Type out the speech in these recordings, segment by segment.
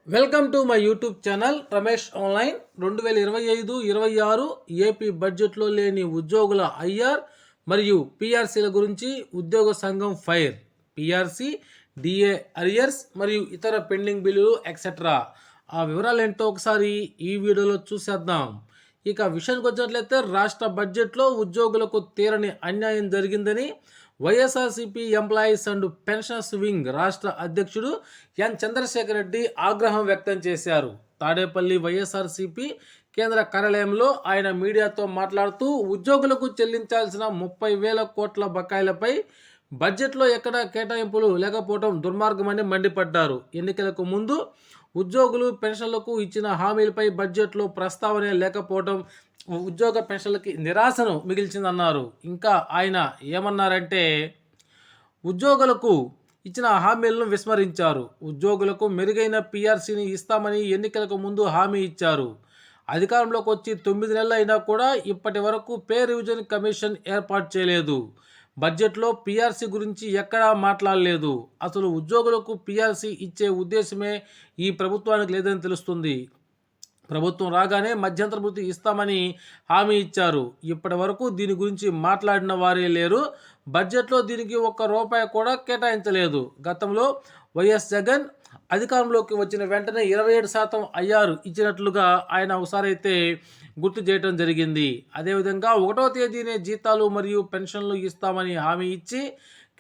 Welcome to my YouTube channel Ramesh online. 2025-26 AP బడ్జెట్లో లేని ఉద్యోగుల ఐఆర్ మరియు పిఆర్సీల గురించి ఉద్యోగ సంఘం ఫైర్. పిఆర్సీ, డిఏ అరియర్స్ మరియు ఇతర పెండింగ్ బిల్లులు ఎక్సెట్రా. ఆ వివరాలు ఏంటో ఒకసారి ఈ వీడియోలో చూసేద్దాం. ఇక విషయానికి వచ్చినట్లయితే రాష్ట్ర బడ్జెట్లో ఉద్యోగులకు తీరని అన్యాయం జరిగిందని YSRCP employees and pensions wing రాష్ట్ర అధ్యక్షుడు ఎన్ చంద్రశేఖర్ రెడ్డి ఆగ్రహం వ్యక్తం చేశారు. తాడేపల్లి వైఎస్ఆర్సీపీ కేంద్ర కార్యాలయంలో ఆయన మీడియాతో మాట్లాడుతూ ఉద్యోగులకు చెల్లించాల్సిన 30,000 కోట్ల బకాయిలపై బడ్జెట్లో ఎక్కడా కేటాయింపులు లేకపోవడం దుర్మార్గమని మండిపడ్డారు. ఎన్నికలకు ముందు ఉద్యోగులు పెన్షన్లకు ఇచ్చిన హామీలపై బడ్జెట్లో ప్రస్తావనే లేకపోవడం ఉద్యోగ పెన్షన్లకి నిరాశను మిగిల్చిందన్నారు. ఇంకా ఆయన ఏమన్నారంటే, ఉద్యోగులకు ఇచ్చిన హామీలను విస్మరించారు. ఉద్యోగులకు మెరుగైన పిఆర్సీని ఇస్తామని ఎన్నికలకు ముందు హామీ ఇచ్చారు. అధికారంలోకి వచ్చి 9 నెలలు అయినా కూడా ఇప్పటి వరకు పే రివిజన్ కమిషన్ ఏర్పాటు చేయలేదు. బడ్జెట్లో పిఆర్సీ గురించి ఎక్కడా మాట్లాడలేదు. అసలు ఉద్యోగులకు పిఆర్సీ ఇచ్చే ఉద్దేశమే ఈ ప్రభుత్వానికి లేదని తెలుస్తుంది. ప్రభుత్వం రాగానే మధ్యంతర భృతి ఇస్తామని హామీ ఇచ్చారు. ఇప్పటి వరకు దీని గురించి మాట్లాడిన వారే లేరు. బడ్జెట్లో దీనికి ₹1 కూడా కేటాయించలేదు. గతంలో వైఎస్ జగన్ అధికారంలోకి వచ్చిన వెంటనే 27% ఐఆర్ ఇచ్చినట్లుగా ఆయన ఒకసారి అయితే గుర్తు చేయడం జరిగింది. అదేవిధంగా 1వ తేదీనే జీతాలు మరియు పెన్షన్లు ఇస్తామని హామీ ఇచ్చి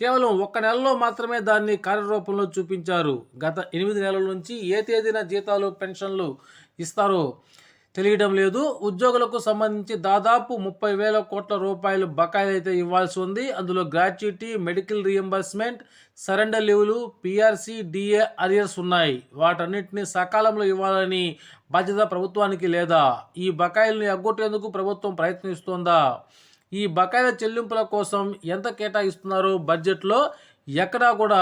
కేవలం 1 నెలలో మాత్రమే దాన్ని కార్యరూపంలో చూపించారు. గత 8 నెలల నుంచి ఏ తేదీన జీతాలు పెన్షన్లు ఇస్తారో తెలియడం లేదు. ఉద్యోగులకు సంబంధించి దాదాపు 30,000 కోట్ల రూపాయలు బకాయిలు అయితే ఇవ్వాల్సి ఉంది. అందులో గ్రాట్యుటీ, మెడికల్ రీఎంబర్స్మెంట్, సరెండర్ లీవులు, పిఆర్సీ, డిఏ అరియర్స్ ఉన్నాయి. వాటన్నిటిని సకాలంలో ఇవ్వాలని బాధ్యత ప్రభుత్వానికి లేదా? ఈ బకాయిలను ఎగ్గొట్టేందుకు ప్రభుత్వం ప్రయత్నిస్తోందా? ఈ బకాయిల చెల్లింపుల కోసం ఎంత కేటాయిస్తున్నారో బడ్జెట్లో ఎక్కడా కూడా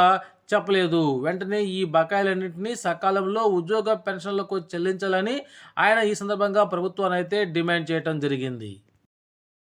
చెప్పలేదు. వెంటనే ఈ బకాయిలన్నింటినీ సకాలంలో ఉద్యోగ పెన్షన్లకు చెల్లించాలని ఆయన ఈ సందర్భంగా ప్రభుత్వాన్ని అయితే డిమాండ్ చేయడం జరిగింది.